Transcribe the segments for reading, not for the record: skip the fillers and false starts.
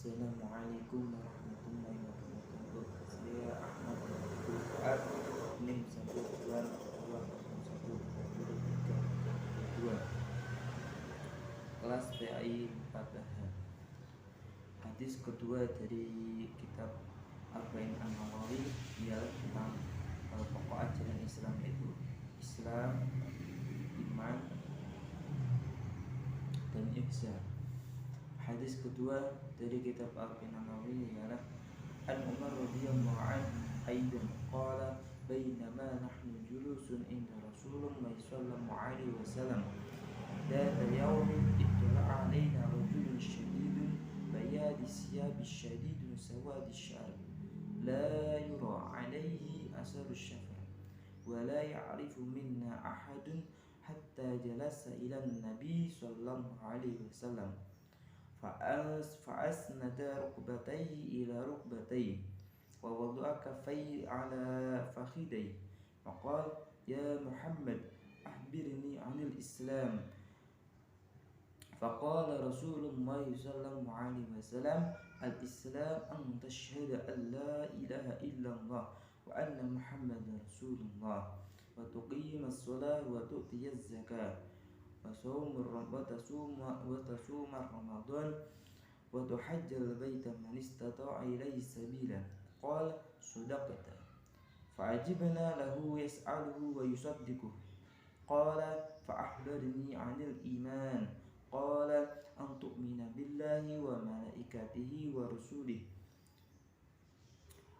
Assalamualaikum warahmatullahi wabarakatuh. Saya Ahmad Abdul Fuad, NIM 1220133 kelas PAI 4H. Hadis kedua dari kitab Arba'in An-Nawawi ialah tentang pokok ajaran Islam, yaitu Islam, iman, dan ihsan. Hadis kedua dari kitab Arba'in An-Nawawi ialah An Umar radhiyallahu anhu aidan qala bainama nahnu julusun inda Rasulullah sallallahu alaihi wasallam ذات يوم اطلع علينا رجل شديد بياض الثياب شديد سواد الشعر لا يرى عليه أثر السفر ولا يعرف منا أحد حتى جلس إلى النبي صلى الله عليه وسلم فأسند ركبتيه إلى ركبتيه ووضع كفيه على فخذيه وقال يا محمد أخبرني عن الإسلام. فقال رسول الله صلى الله عليه وسلم الإسلام أن تشهد أن لا إله إلا الله وأن محمدا رسول الله وتقيم الصلاة وتؤتي الزكاة وتصوم رمضان وتحج البيت من استطاع إليه سبيلا. قال صدقت. فعجبنا له يسأله ويصدقه. قال فأخبرني عن الإيمان. قال أن تؤمن بالله وملائكته ورسله.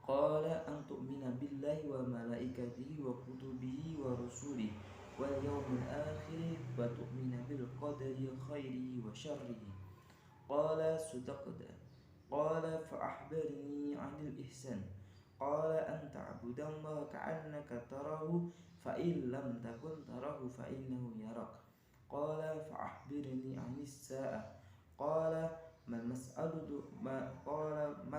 قال أن تؤمن بالله وملائكته وكتبه ورسله واليوم الآخر وتؤمن بالقدر خيره وشره. قال صدقت. قال فأخبرني عن الإحسان. قال أن تعبد الله كأنك تراه فإن لم تكن تراه فإنه يراك. قال فأخبرني عن الساعة. قال ما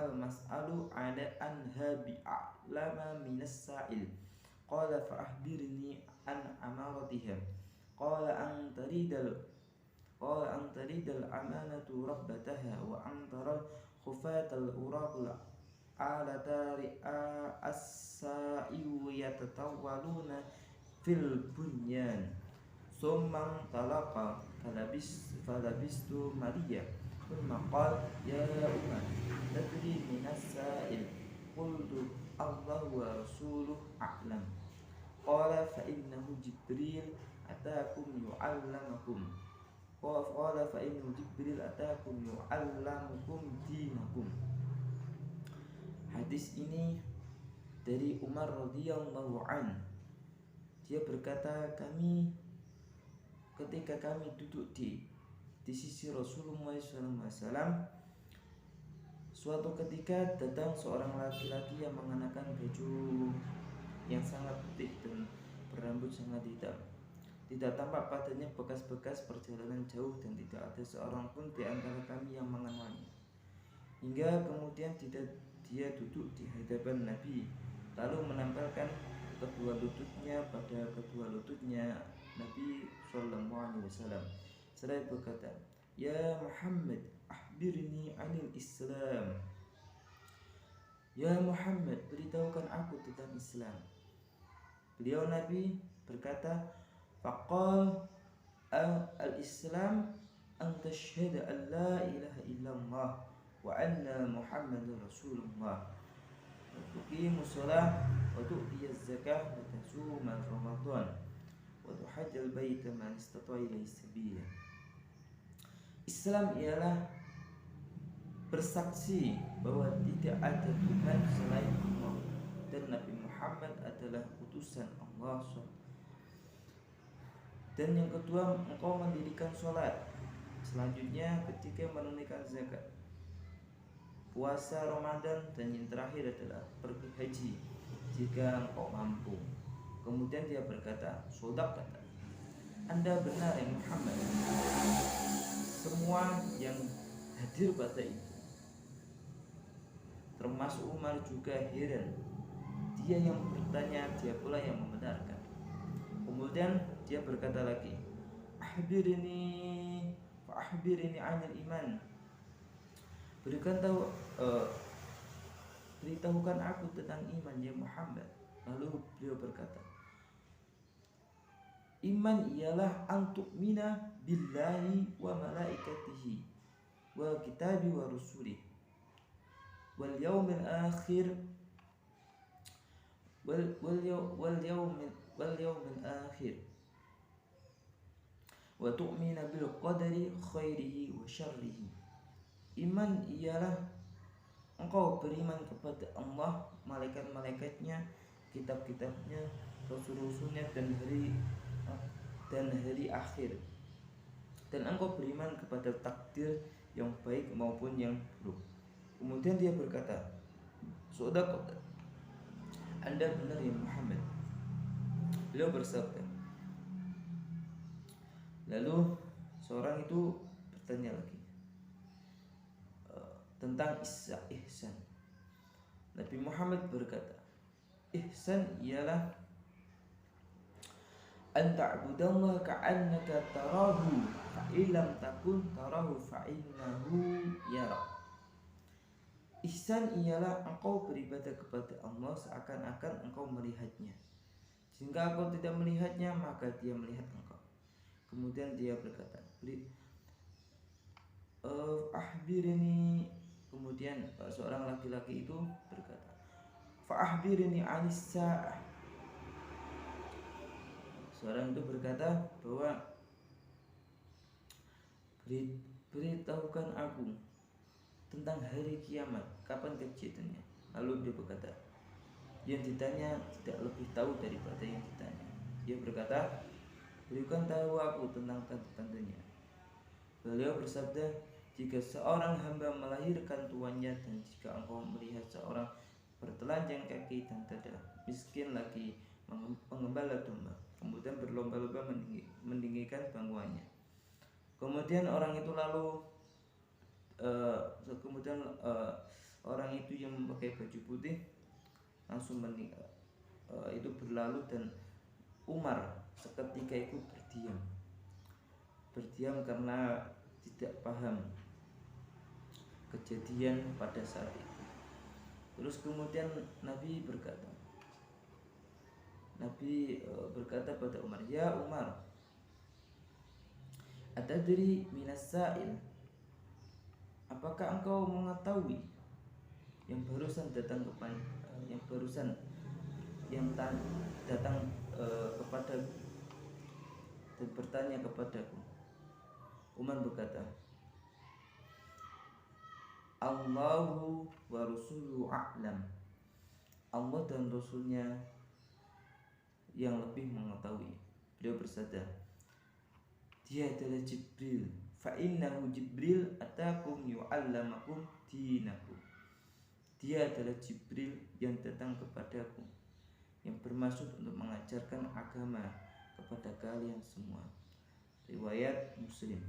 المسأل عنها بأعلم من السائل. قال فأخبرني عن أمارتها. قال أن تريد الأمانة ربتها وأن ترى الخفاة العراة العالة رئاء السائل يتطاولون في البنيان. ثم انطلق فلبست مليا ثم قال يا أمة تدري من السائل؟ قلت الله ورسوله أعلم. قال فإنه جبريل أتاكم يعلمكم. قال فإنه جبريل أتاكم يعلمكم دينكم. Hadis ini dari Umar radhiyallahu an. Dia berkata, ketika kami duduk di sisi Rasulullah SAW, suatu ketika datang seorang laki-laki yang mengenakan baju yang sangat putih dan berambut sangat hitam. Tidak tampak padanya bekas-bekas perjalanan jauh dan tidak ada seorang pun di antara kami yang mengenalnya. Hingga kemudian dia duduk di hadapan Nabi, lalu menempelkan kedua lututnya pada kedua lututnya Nabi Sallallahu Alaihi Wasallam. Seraya berkata, Ya Muhammad, akhbirni anil Islam. Ya Muhammad, beritahukan aku tentang Islam. Beliau Nabi berkata, Faqal al-Islam an tashhada an la ilaha illallah wa anna Muhammadar Rasulullah wa tuqimus shalah wa tu'tiyaz zakah wa tasuma Ramadan wa tuhajjal baita man istata'a ilaihi sabila. Islam ialah bersaksi bahwa tidak ada Tuhan selain Allah dan Nabi Muhammad adalah utusan Allah. Dan yang kedua, engkau mendirikan sholat. Selanjutnya ketika menunaikan zakat, puasa Ramadan, dan yang terakhir adalah pergi haji jika engkau mampu. Kemudian dia berkata, Shadaqta, Anda benar ya Muhammad. Semua yang hadir pada itu, termasuk Umar, juga heran. Dia yang bertanya, dia pula yang membenarkan. Kemudian dia berkata lagi, Akhbirni 'anil iman. eh, beritahukan aku tentang iman ya Muhammad. Lalu beliau berkata, iman ialah antu'mina billahi wa malaikatihi wa kitabi wa rusulih wal yaumil akhir wal yaumil akhir wa tu'mina bil qadari khairihi wa syarrihi. Iman ialah engkau beriman kepada Allah, malaikat-malaikatnya, kitab-kitabnya, rasul-rasulnya dan hari akhir. Dan engkau beriman kepada takdir yang baik maupun yang buruk. Kemudian dia berkata, "Sadaqah, Anda benar ya Muhammad." Beliau bersabda. Lalu seorang itu bertanya lagi tentang ihsan. Nabi Muhammad berkata, ihsan ialah an ta'budallaha ka'annaka tarahu fa illam takun tarahu fa innahu yarak. Ihsan ialah engkau beribadah kepada Allah seakan-akan engkau melihatnya. Jika engkau tidak melihatnya, maka dia melihat engkau. Kemudian dia berkata, ahbirni. Kemudian seorang laki-laki itu berkata, fa'ahbirni anis sa'ah. Seorang itu berkata bahwa beritahukan aku tentang hari kiamat, kapan kejadiannya. Lalu dia berkata, yang ditanya tidak lebih tahu daripada yang ditanya. Dia berkata, berikan tahu aku tentang tanda-tandanya. Beliau bersabda, jika seorang hamba melahirkan tuannya, dan jika engkau melihat seorang bertelanjang kaki dan dada, miskin lagi mengembala domba, kemudian berlomba-lomba meninggikan bangkuannya. Kemudian orang itu orang itu yang memakai baju putih langsung meninggal. Itu berlalu dan Umar seketika itu berdiam karena tidak paham kejadian pada saat itu. Terus kemudian Nabi berkata pada Umar, ya Umar, atadri minas sa'il, apakah engkau mengetahui yang barusan datang kepada dan bertanya kepadaku? Umar berkata, Allahu wa rasuluhu a'lam. Allah dan Rasulnya yang lebih mengetahui. Beliau bersabda, dia adalah Jibril. Fa innahu Jibril atakum yu'allamakum dinakum. Dia adalah Jibril yang datang kepadaku, yang bermaksud untuk mengajarkan agama kepada kalian semua. Riwayat Muslim.